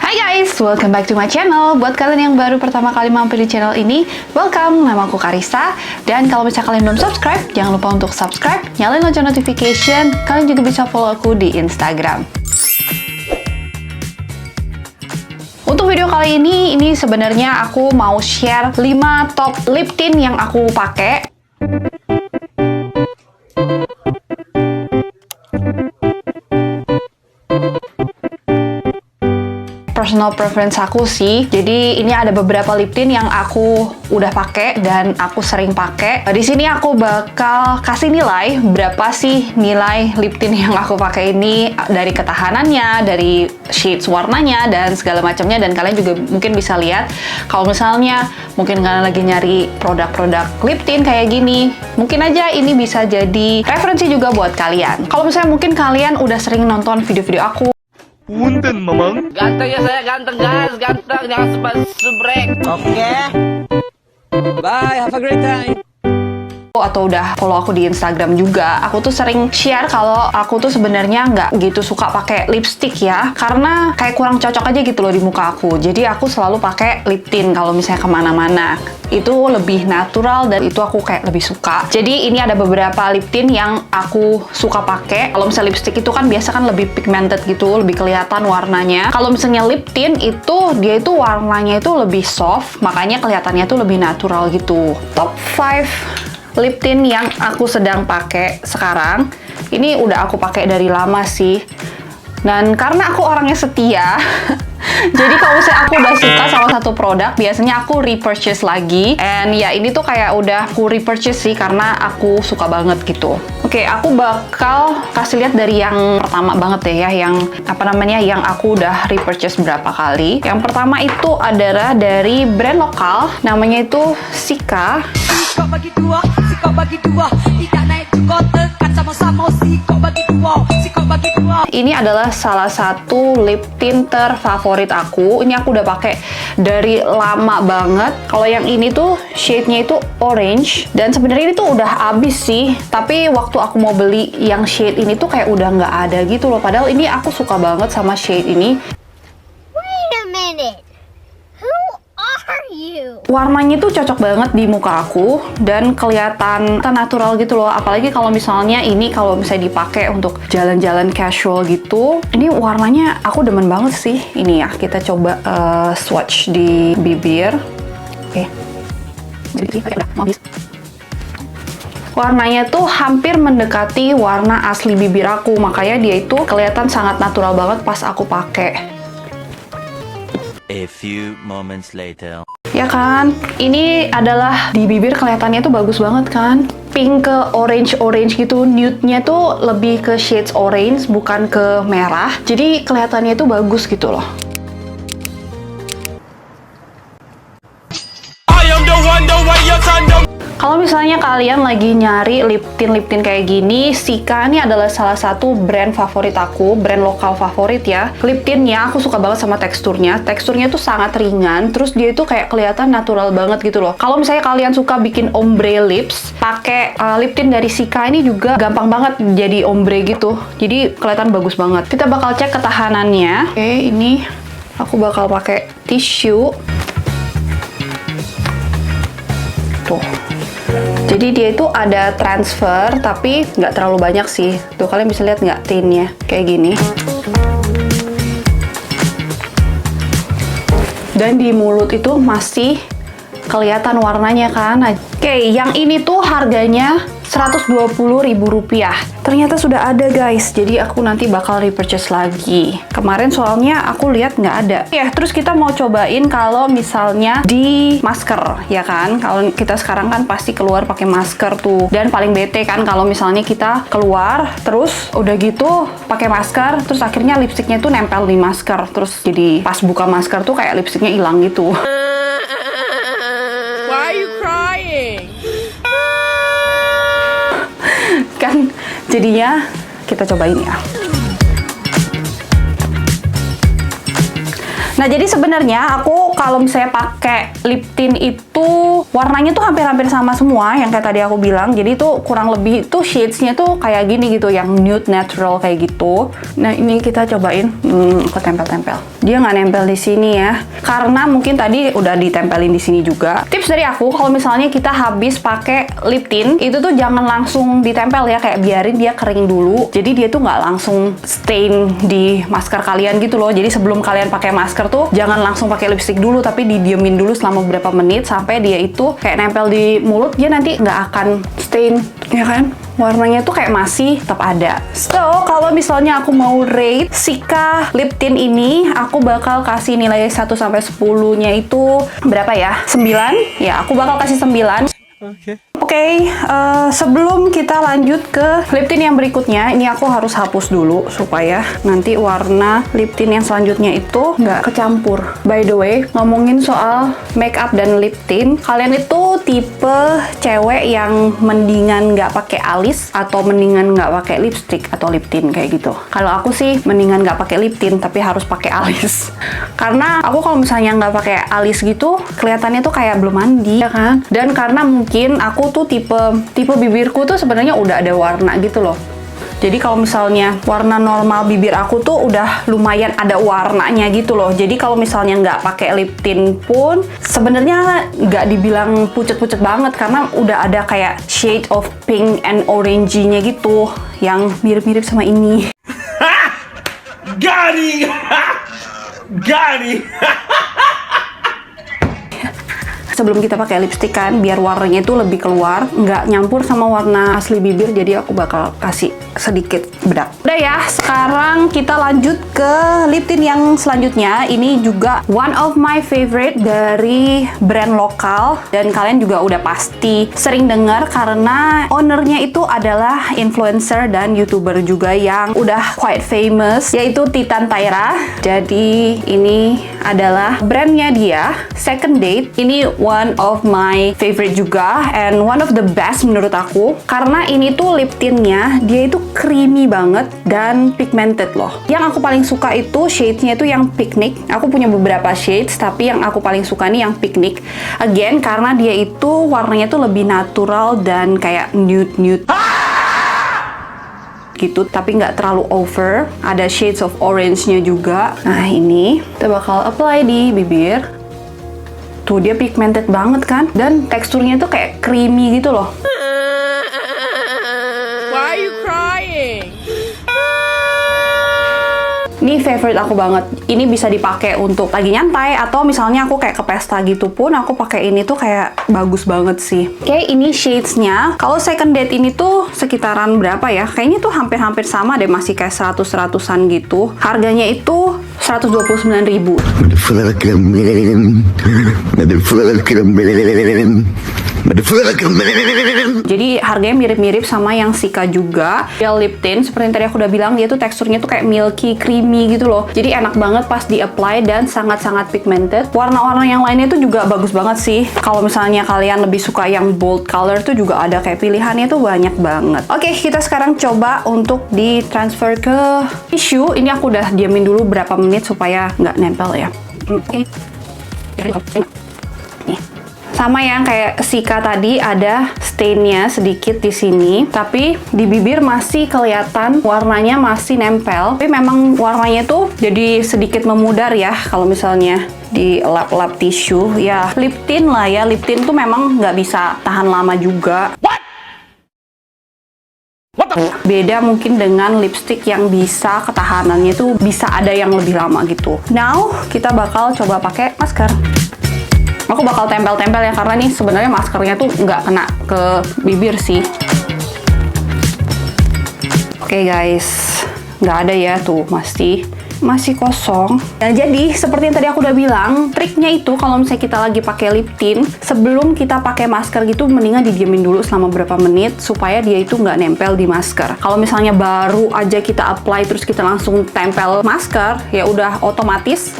Hai guys, welcome back to my channel. Buat kalian yang baru pertama kali mampir di channel ini, welcome, nama aku Karissa. Dan kalau misalnya kalian belum subscribe, jangan lupa untuk subscribe, nyalain lonceng notification. Kalian juga bisa follow aku di Instagram. Untuk video kali ini sebenarnya aku mau share 5 top lip tint yang aku pakai. Personal preference aku sih. Jadi ini ada beberapa lip tint yang aku udah pakai dan aku sering pakai. Di sini aku bakal kasih nilai berapa sih nilai lip tint yang aku pakai ini, dari ketahanannya, dari shades warnanya dan segala macamnya. Dan kalian juga mungkin bisa lihat kalau misalnya mungkin kalian lagi nyari produk-produk lip tint kayak gini, mungkin aja ini bisa jadi referensi juga buat kalian. Kalau misalnya mungkin kalian udah sering nonton video-video aku, Punten, Mamang. Ganteng ya saya, ganteng guys, ganteng, jangan sebrek. Oke. Bye, have a great time. atau udah follow aku di Instagram juga, aku tuh sering share kalau aku tuh sebenarnya nggak gitu suka pakai lipstick ya, karena kayak kurang cocok aja gitu loh di muka aku. Jadi aku selalu pakai lip tint kalau misalnya kemana-mana, itu lebih natural dan itu aku kayak lebih suka. Jadi ini ada beberapa lip tint yang aku suka pakai. Kalau misalnya lipstick itu kan biasa kan lebih pigmented gitu, lebih kelihatan warnanya. Kalau misalnya lip tint itu dia itu warnanya itu lebih soft, makanya kelihatannya tuh lebih natural gitu. Top 5 lip tint yang aku sedang pakai sekarang, ini udah aku pakai dari lama sih. Dan karena aku orangnya setia, jadi kalau misalnya aku udah suka sama satu produk, biasanya aku repurchase lagi. And ya ini tuh kayak udah aku repurchase sih karena aku suka banget gitu. Oke, aku bakal kasih lihat dari yang pertama banget deh ya, yang apa namanya, yang aku udah repurchase berapa kali. Yang pertama itu adalah dari brand lokal, namanya itu Sika. Sikok bagi dua, tidak naik cukup tekan sama-sama sikok bagi dua. Ini adalah salah satu lip tint terfavorit aku. Ini aku udah pakai dari lama banget. Kalau yang ini tuh shade-nya itu orange, dan sebenarnya ini tuh udah habis sih. Tapi waktu aku mau beli yang shade ini tuh kayak udah nggak ada gitu loh. Padahal ini aku suka banget sama shade ini. Wait a minute. Who are you? Warnanya tuh cocok banget di muka aku dan kelihatan natural gitu loh. Apalagi kalau misalnya ini kalau misalnya dipakai untuk jalan-jalan casual gitu. Ini warnanya aku demen banget sih. Ini ya, kita coba swatch di bibir. Oke. Warnanya tuh hampir mendekati warna asli bibir aku. Makanya dia itu kelihatan sangat natural banget pas aku pakai. A few moments later. Ya kan, ini adalah di bibir kelihatannya tuh bagus banget kan, pink ke orange gitu, nude-nya tuh lebih ke shades orange bukan ke merah, jadi kelihatannya tuh bagus gitu loh. Kalau misalnya kalian lagi nyari lip tint kayak gini, Sika ini adalah salah satu brand favorit aku, brand lokal favorit ya. Lip tintnya aku suka banget sama teksturnya. Teksturnya tuh sangat ringan, terus dia itu kayak kelihatan natural banget gitu loh. Kalau misalnya kalian suka bikin ombre lips, pakai lip tint dari Sika ini juga gampang banget jadi ombre gitu. Jadi kelihatan bagus banget. Kita bakal cek ketahanannya. Oke, ini aku bakal pakai tisu. Tuh. Jadi dia itu ada transfer, tapi nggak terlalu banyak sih. Tuh, kalian bisa lihat nggak tintnya? Kayak gini. Dan di mulut itu masih kelihatan warnanya kan. Oke, yang ini tuh harganya Rp120.000. Ternyata sudah ada guys, jadi aku nanti bakal repurchase lagi. Kemarin soalnya aku lihat nggak ada. Ya, terus kita mau cobain kalau misalnya di masker, ya kan? Kalau kita sekarang kan pasti keluar pakai masker tuh. Dan paling bete kan kalau misalnya kita keluar, terus udah gitu pakai masker, terus akhirnya lipstiknya tuh nempel di masker. Terus jadi pas buka masker tuh kayak lipstiknya hilang gitu. Why are you crying? Kan jadinya kita cobain ya. Nah, jadi sebenarnya aku kalau misalnya pakai lip tint itu warnanya tuh hampir-hampir sama semua yang kayak tadi aku bilang. Jadi tuh kurang lebih tuh shades-nya tuh kayak gini gitu, yang nude natural kayak gitu. Nah, ini kita cobain. Aku tempel-tempel. Dia nggak nempel di sini ya, karena mungkin tadi udah ditempelin di sini juga. Tips dari aku, kalau misalnya kita habis pakai lip tint, itu tuh jangan langsung ditempel ya, kayak biarin dia kering dulu. Jadi dia tuh nggak langsung stain di masker kalian gitu loh. Jadi sebelum kalian pakai masker tuh jangan langsung pakai lipstick dulu, tapi didiemin dulu selama beberapa menit sampai dia itu kayak nempel di mulut. Dia nanti nggak akan stain, ya kan? Warnanya tuh kayak masih tetap ada. So, kalau misalnya aku mau rate Cica lip tint ini, aku bakal kasih nilai 1 sampai 10-nya itu berapa ya? 9? Ya, aku bakal kasih 9. Oke, sebelum kita lanjut ke lip tint yang berikutnya, ini aku harus hapus dulu supaya nanti warna lip tint yang selanjutnya itu nggak kecampur. By the way, ngomongin soal makeup dan lip tint, kalian itu tipe cewek yang mendingan nggak pakai alis atau mendingan nggak pakai lipstick atau lip tint kayak gitu? Kalau aku sih mendingan nggak pakai lip tint tapi harus pakai alis. Karena aku kalau misalnya nggak pakai alis gitu, kelihatannya tuh kayak belum mandi, ya kan? Dan karena mungkin aku tuh tipe bibirku tuh sebenarnya udah ada warna gitu loh. Jadi kalau misalnya warna normal bibir aku tuh udah lumayan ada warnanya gitu loh. Jadi kalau misalnya nggak pakai lip tint pun sebenarnya nggak dibilang pucet-pucet banget, karena udah ada kayak shade of pink and orangey-nya gitu yang mirip-mirip sama ini. Got it. Sebelum kita pakai lipstick kan, biar warnanya itu lebih keluar, nggak nyampur sama warna asli bibir, jadi aku bakal kasih sedikit bedak. Udah ya, sekarang kita lanjut ke lip tint yang selanjutnya. Ini juga one of my favorite dari brand lokal, dan kalian juga udah pasti sering dengar karena ownernya itu adalah influencer dan YouTuber juga yang udah quite famous, yaitu Titan Tyra. Jadi ini adalah brandnya dia, Second Date. Ini one of my favorite juga and one of the best menurut aku, karena ini tuh lip tintnya dia itu creamy banget dan pigmented loh. Yang aku paling suka itu shades-nya itu yang picnic. Aku punya beberapa shades, tapi yang aku paling suka nih yang picnic. Again, karena dia itu warnanya tuh lebih natural dan kayak nude gitu, tapi nggak terlalu over. Ada shades of orange-nya juga. Nah, ini kita bakal apply di bibir. Tuh, dia pigmented banget kan? Dan teksturnya tuh kayak creamy gitu loh. Why are you crying? Ini favorite aku banget. Ini bisa dipakai untuk lagi nyantai, atau misalnya aku kayak ke pesta gitu pun aku pakai ini tuh kayak bagus banget sih. Oke, ini shades-nya. Kalau Second Date ini tuh sekitaran berapa ya? Kayaknya tuh hampir-hampir sama deh, masih kayak 100-100an gitu. Harganya itu 129.000. Jadi harganya mirip-mirip sama yang Cica juga. Dia lip tint, seperti yang tadi aku udah bilang, dia tuh teksturnya tuh kayak milky, creamy gitu loh. Jadi enak banget pas di-apply dan sangat-sangat pigmented. Warna-warna yang lainnya tuh juga bagus banget sih. Kalau misalnya kalian lebih suka yang bold color tuh juga ada kayak pilihannya tuh banyak banget. Oke, kita sekarang coba untuk ditransfer ke tisu. Ini aku udah diamin dulu berapa menit supaya nggak nempel ya. Oke. Nih. Sama yang kayak Cica tadi, ada stainnya sedikit di sini, tapi di bibir masih kelihatan warnanya masih nempel. Tapi memang warnanya tuh jadi sedikit memudar ya kalau misalnya di lap-lap tisu. Ya lip tint lah ya, lip tint tuh memang nggak bisa tahan lama juga. Beda mungkin dengan lipstick yang bisa ketahanannya tuh bisa ada yang lebih lama gitu. Now kita bakal coba pakai masker. Aku bakal tempel-tempel ya, karena nih sebenarnya maskernya tuh nggak kena ke bibir sih. Oke guys, nggak ada ya tuh, masih kosong. Nah, jadi seperti yang tadi aku udah bilang, triknya itu kalau misalnya kita lagi pakai lip tint, sebelum kita pakai masker gitu, mendingan didiemin dulu selama berapa menit supaya dia itu nggak nempel di masker. Kalau misalnya baru aja kita apply terus kita langsung tempel masker, ya udah otomatis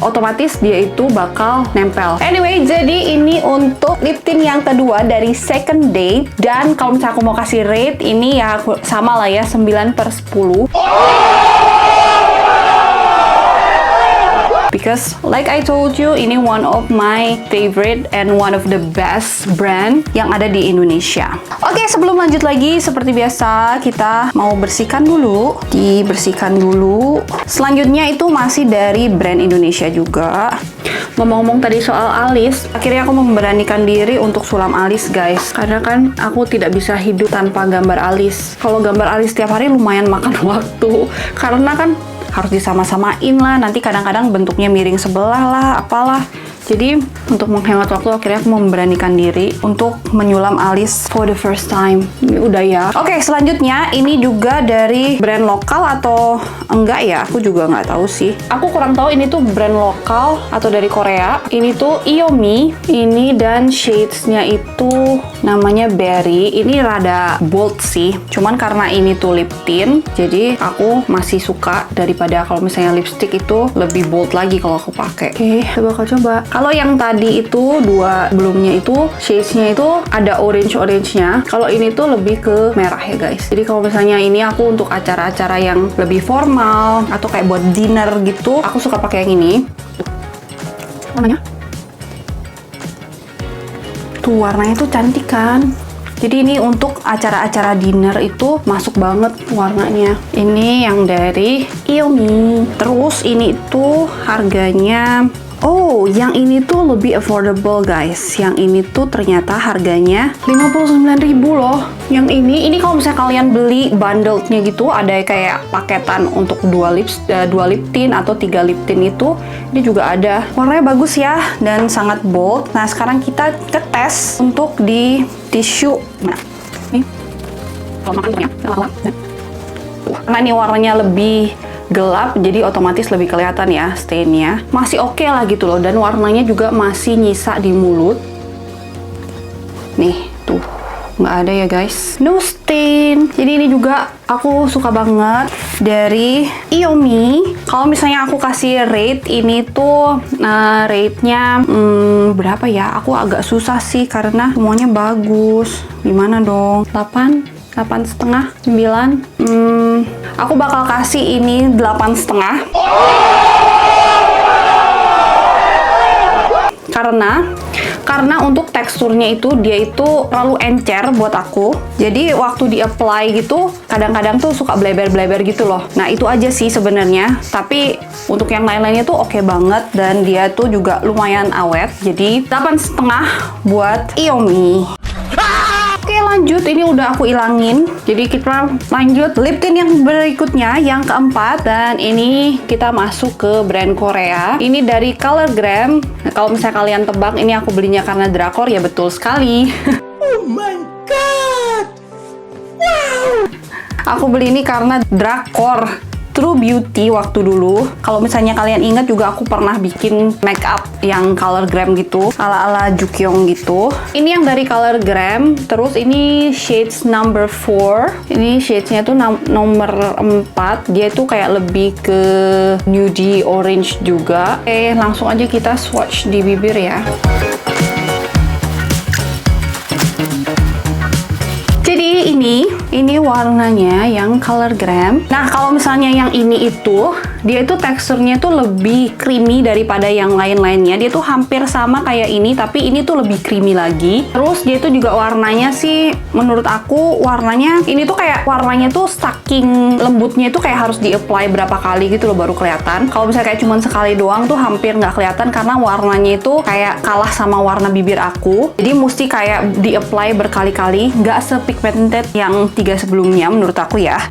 dia itu bakal nempel. Anyway, jadi ini untuk lip tint yang kedua dari Second Date. Dan kalau misalnya aku mau kasih rate, ini ya sama lah ya, 9/10. because like I told you, ini one of my favorite and one of the best brand yang ada di Indonesia. Oke, sebelum lanjut lagi, seperti biasa kita mau bersihkan dulu. Dibersihkan dulu. Selanjutnya itu masih dari brand Indonesia juga. Ngomong-ngomong tadi soal alis, akhirnya aku memberanikan diri untuk sulam alis, guys. Karena kan aku tidak bisa hidup tanpa gambar alis. Kalau gambar alis tiap hari lumayan makan waktu. Karena kan harus disama-samain lah, nanti kadang-kadang bentuknya miring sebelah lah, apalah. Jadi untuk menghemat waktu akhirnya aku memberanikan diri untuk menyulam alis for the first time. Ini udah ya. Oke, selanjutnya ini juga dari brand lokal atau enggak ya? Aku juga nggak tahu sih. Aku kurang tahu ini tuh brand lokal atau dari Korea. Ini tuh Iomi. Ini dan shades-nya itu namanya Berry. Ini rada bold sih. Cuman karena ini tuh lip tint, jadi aku masih suka daripada kalau misalnya lipstick itu lebih bold lagi kalau aku pakai. Oke, coba coba. Kalau yang tadi itu dua belumnya itu shades-nya itu ada orange-nya. Kalau ini tuh lebih ke merah ya guys. Jadi kalau misalnya ini aku untuk acara-acara yang lebih formal atau kayak buat dinner gitu, aku suka pakai yang ini. Warnanya? Tuh warnanya tuh cantik kan? Jadi ini untuk acara-acara dinner itu masuk banget warnanya. Ini yang dari Iomi. Terus ini tuh harganya, oh, yang ini tuh lebih affordable guys. Yang ini tuh ternyata harganya 59.000 loh. Yang ini kalau misalnya kalian beli bundlednya gitu, ada kayak paketan untuk 2 lip tint atau 3 lip tint itu, ini juga ada. Warnanya bagus ya dan sangat bold. Nah, sekarang kita tes untuk di tisu. Nah, nih. Kalau makan ya, karena ini warnanya lebih gelap, jadi otomatis lebih kelihatan ya stainnya. Masih oke lah gitu loh, dan warnanya juga masih nyisa di mulut. Nih, tuh. Nggak ada ya guys. No stain. Jadi ini juga aku suka banget dari Iomi. Kalau misalnya aku kasih rate, ini tuh rate-nya berapa ya? Aku agak susah sih karena semuanya bagus. Gimana dong? 8,5, 9. Aku bakal kasih ini 8,5. Karena untuk teksturnya itu dia itu terlalu encer buat aku. Jadi waktu di apply gitu kadang-kadang tuh suka bleber-bleber gitu loh. Nah, itu aja sih sebenarnya. Tapi untuk yang lain-lainnya tuh oke banget dan dia tuh juga lumayan awet. Jadi 8,5 buat Iomi. Oke, lanjut, ini udah aku ilangin. Jadi kita lanjut lip tint yang berikutnya, yang keempat, dan ini kita masuk ke brand Korea. Ini dari Colorgram. Nah, kalau misalnya kalian tebak ini aku belinya karena drakor, ya betul sekali. Oh my god! Wow! Aku beli ini karena drakor True Beauty waktu dulu. Kalau misalnya kalian ingat juga aku pernah bikin make up yang Colorgram gitu, ala-ala Jukyong gitu. Ini yang dari Colorgram. Terus ini shades number 4. Ini shadesnya tuh nomor 4. Dia tuh kayak lebih ke nudie orange juga. Oke, langsung aja kita swatch di bibir ya. Jadi ini warnanya yang Colorgram. Nah, kalau misalnya yang ini itu, dia itu teksturnya tuh lebih creamy daripada yang lain-lainnya. Dia tuh hampir sama kayak ini, tapi ini tuh lebih creamy lagi. Terus dia itu juga warnanya sih, menurut aku warnanya, ini tuh kayak warnanya tuh saking lembutnya itu kayak harus di-apply berapa kali gitu loh baru kelihatan. Kalau misalnya kayak cuman sekali doang tuh hampir nggak kelihatan karena warnanya itu kayak kalah sama warna bibir aku. Jadi mesti kayak di-apply berkali-kali, nggak sepigmented yang 3 sebelumnya menurut aku ya.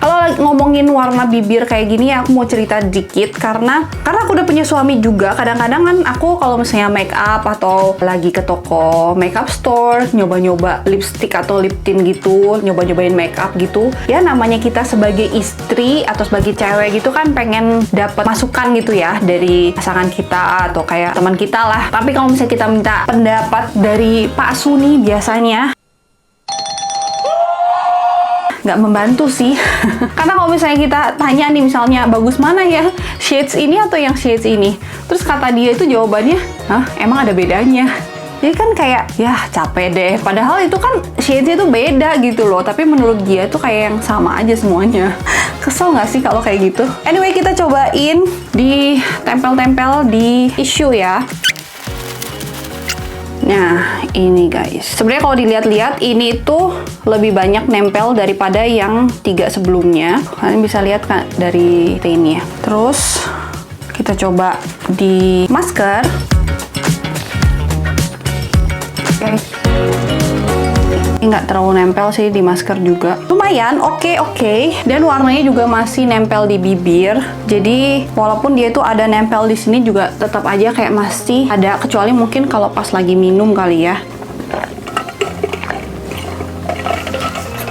Kalau ngomongin warna bibir kayak gini ya, aku mau cerita dikit karena aku udah punya suami juga. Kadang-kadang kan aku kalau misalnya make up atau lagi ke toko makeup store, nyoba-nyoba lipstick atau lip tint gitu, nyoba-nyobain make up gitu. Ya namanya kita sebagai istri atau sebagai cewek gitu kan pengen dapat masukan gitu ya dari pasangan kita atau kayak teman kita lah. Tapi kalau misalnya kita minta pendapat dari Pak Suni biasanya nggak membantu sih. Karena kalau misalnya kita tanya nih misalnya bagus mana ya, shades ini atau yang shades ini, terus kata dia itu jawabannya, hah emang ada bedanya? Jadi kan kayak ya capek deh, padahal itu kan shades itu beda gitu loh, tapi menurut dia tuh kayak yang sama aja semuanya. Kesel nggak sih kalau kayak gitu? Anyway, kita cobain di tempel-tempel di tisu ya. Nah, ini guys. Sebenarnya kalau dilihat-lihat, ini tuh lebih banyak nempel daripada yang 3 sebelumnya. Kalian bisa lihat kan dari ini ya. Terus, kita coba di masker. Oke. Nggak terlalu nempel sih di masker juga. Lumayan, oke. Dan warnanya juga masih nempel di bibir. Jadi walaupun dia itu ada nempel di sini juga tetap aja kayak masih ada, kecuali mungkin kalau pas lagi minum kali ya.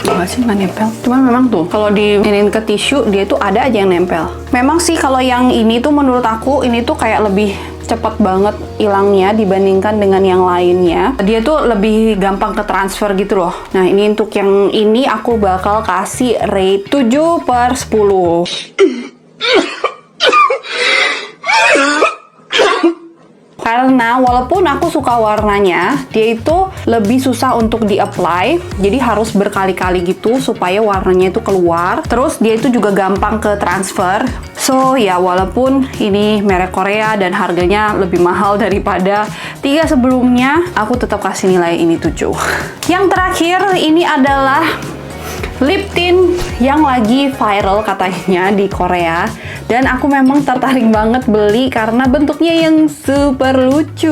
Nggak sih, nggak nempel. Cuman memang tuh kalau diinin ke tisu dia tuh ada aja yang nempel. Memang sih kalau yang ini tuh menurut aku ini tuh kayak lebih cepet banget hilangnya dibandingkan dengan yang lainnya. Dia tuh lebih gampang ke transfer gitu loh. Nah, ini untuk yang ini aku bakal kasih rate 7/10. Karena walaupun aku suka warnanya, dia itu lebih susah untuk di-apply. Jadi harus berkali-kali gitu supaya warnanya itu keluar. Terus dia itu juga gampang ke transfer. So ya, walaupun ini merek Korea dan harganya lebih mahal daripada 3 sebelumnya, aku tetap kasih nilai ini 7. Yang terakhir ini adalah lip tint yang lagi viral katanya di Korea. Dan aku memang tertarik banget beli karena bentuknya yang super lucu.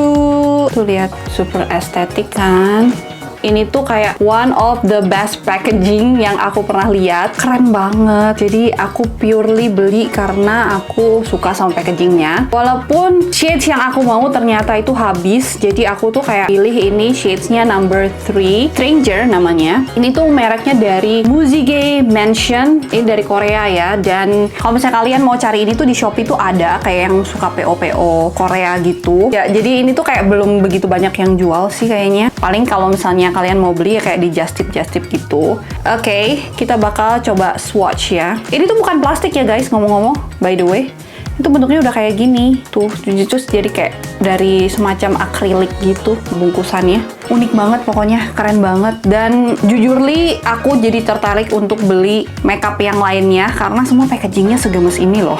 Tuh lihat, super estetik kan? Ini tuh kayak one of the best packaging yang aku pernah lihat. Keren banget. Jadi aku purely beli karena aku suka sama packagingnya. Walaupun shades yang aku mau ternyata itu habis. Jadi aku tuh kayak pilih ini shadesnya number 3. Stranger namanya. Ini tuh mereknya dari Muzige Mansion. Ini dari Korea ya. Dan kalau misalnya kalian mau cari ini tuh di Shopee tuh ada. Kayak yang suka PO-PO Korea gitu. Ya, jadi ini tuh kayak belum begitu banyak yang jual sih kayaknya. Paling kalau misalnya kalian mau beli ya kayak di Just Tip gitu. Oke, kita bakal coba swatch ya. Ini tuh bukan plastik ya guys, ngomong-ngomong, by the way. Itu bentuknya udah kayak gini. Tuh, terus jadi kayak dari semacam akrilik gitu bungkusannya. Unik banget pokoknya, keren banget. Dan jujurly aku jadi tertarik untuk beli makeup yang lainnya karena semua packagingnya segemes ini loh.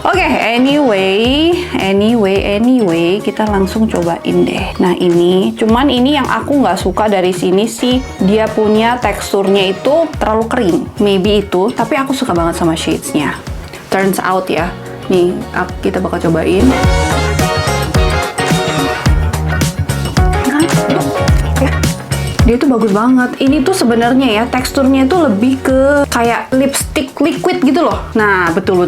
Oke, anyway, kita langsung cobain deh. Nah, ini, cuman ini yang aku nggak suka dari sini sih, dia punya teksturnya itu terlalu kering. Maybe itu, tapi aku suka banget sama shades-nya. Turns out ya. Nih, kita bakal cobain. Dia tuh bagus banget. Ini tuh sebenarnya ya teksturnya tuh lebih ke kayak lipstick liquid gitu loh. Nah, betul.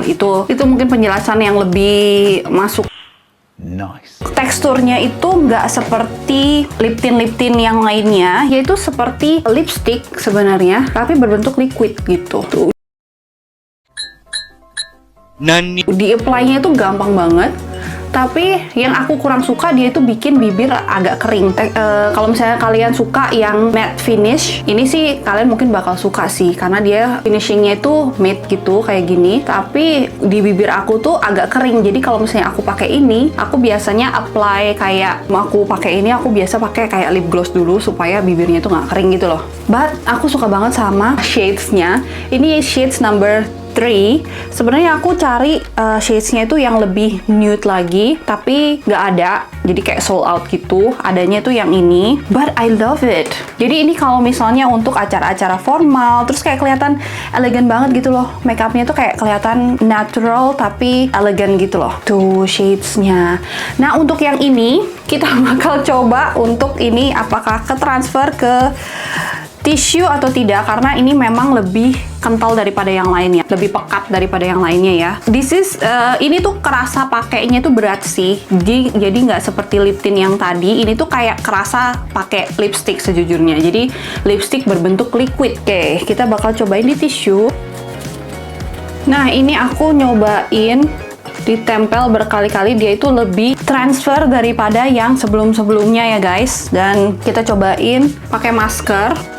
Itu mungkin penjelasan yang lebih masuk. Nice. Teksturnya itu nggak seperti lip tint yang lainnya, yaitu seperti lipstick sebenarnya, tapi berbentuk liquid gitu. Tuh. Di apply-nya itu gampang banget. Tapi yang aku kurang suka dia itu bikin bibir agak kering. Kalau misalnya kalian suka yang matte finish, ini sih kalian mungkin bakal suka sih karena dia finishingnya itu matte gitu kayak gini. Tapi di bibir aku tuh agak kering. Jadi kalau misalnya aku pakai ini, aku biasanya apply kayak aku pakai ini, aku biasa pakai kayak lip gloss dulu supaya bibirnya tuh nggak kering gitu loh. But aku suka banget sama shades-nya. Ini shades number 3. Sebenarnya aku cari shades-nya itu yang lebih nude lagi, tapi nggak ada. Jadi kayak sold out gitu. Adanya tuh yang ini. But I love it. Jadi ini kalau misalnya untuk acara-acara formal, terus kayak kelihatan elegan banget gitu loh. Makeupnya tuh kayak kelihatan natural tapi elegan gitu loh. Tuh shades-nya. Nah, untuk yang ini kita bakal coba untuk ini apakah ke transfer ke tisu atau tidak, karena ini memang lebih kental daripada yang lainnya, lebih pekat daripada yang lainnya ya. Ini tuh kerasa pakainya tuh berat sih, jadi nggak seperti lip tint yang tadi. Ini tuh kayak kerasa pakai lipstick sejujurnya. Jadi lipstick berbentuk liquid. Oke, kita bakal cobain di tisu. Nah, ini aku nyobain ditempel berkali-kali, dia itu lebih transfer daripada yang sebelum-sebelumnya ya guys. Dan kita cobain pakai masker.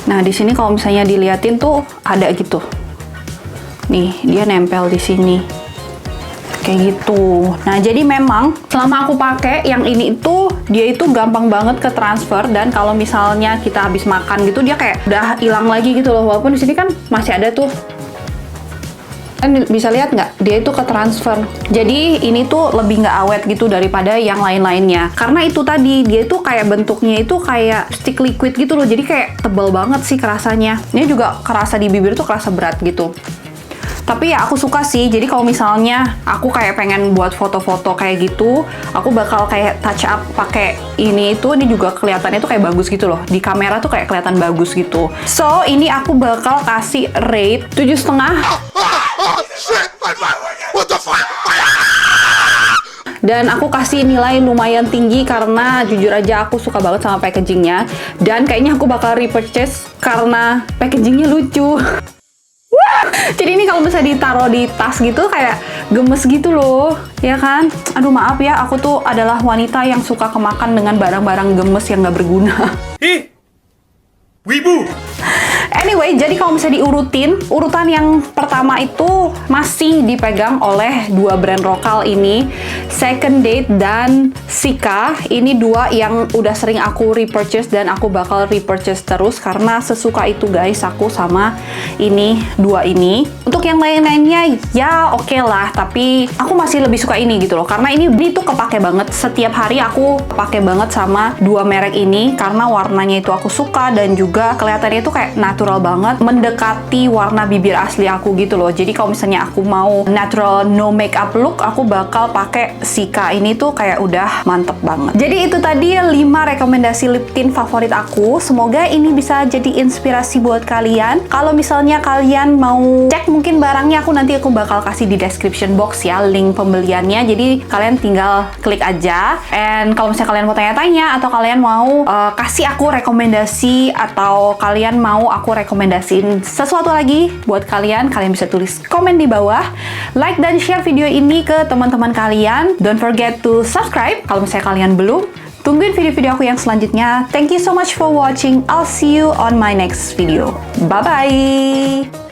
Nah, di sini kalau misalnya diliatin tuh ada gitu. Nih, dia nempel di sini. kayak gitu. Nah, jadi memang selama aku pakai yang ini itu dia itu gampang banget ke transfer, dan kalau misalnya kita habis makan gitu dia kayak udah hilang lagi gitu loh. Walaupun di sini kan masih ada tuh. Kan bisa lihat nggak? Dia itu ke transfer. Jadi ini tuh lebih nggak awet gitu daripada yang lain-lainnya. Karena itu tadi dia itu kayak bentuknya itu kayak stick liquid gitu loh. Jadi kayak tebal banget sih kerasanya. Ini juga kerasa di bibir tuh kerasa berat gitu. Tapi ya aku suka sih, jadi kalau misalnya aku kayak pengen buat foto-foto kayak gitu, aku bakal kayak touch up pakai ini juga kelihatannya tuh kayak bagus gitu loh. Di kamera tuh kayak kelihatan bagus gitu. So, ini aku bakal kasih rate 7,5. Dan aku kasih nilai lumayan tinggi karena jujur aja aku suka banget sama packagingnya. Dan kayaknya aku bakal repurchase karena packagingnya lucu. Jadi ini kalau misalnya ditaruh di tas gitu kayak gemes gitu loh, ya kan? Aduh maaf ya, aku tuh adalah wanita yang suka kemakan dengan barang-barang gemes yang gak berguna. Ih, wibu. Anyway, jadi kalau misalnya diurutin, urutan yang pertama itu masih dipegang oleh dua brand lokal ini, Second Date dan Sika. Ini dua yang udah sering aku repurchase dan aku bakal repurchase terus karena sesuka itu guys aku sama ini, dua ini. Untuk yang lain-lainnya ya oke lah, tapi aku masih lebih suka ini gitu loh. Karena ini tuh kepake banget, setiap hari aku pakai banget sama dua merek ini karena warnanya itu aku suka dan juga kelihatannya itu kayak natural banget, mendekati warna bibir asli aku gitu loh. Jadi kalau misalnya aku mau natural no makeup look, aku bakal pakai Sika. Ini tuh kayak udah mantep banget. Jadi itu tadi 5 rekomendasi lip tint favorit aku. Semoga ini bisa jadi inspirasi buat kalian. Kalau misalnya kalian mau cek mungkin barangnya, nanti aku bakal kasih di description box ya link pembeliannya. Jadi kalian tinggal klik aja. And kalau misalnya kalian mau tanya-tanya atau kalian mau kasih aku rekomendasi atau kalian mau aku rekomendasiin sesuatu lagi buat kalian bisa tulis komen di bawah, like dan share video ini ke teman-teman kalian. Don't forget to subscribe kalau misalnya kalian belum. Tungguin video-video aku yang selanjutnya. Thank you so much for watching. I'll see you on my next video. Bye-bye!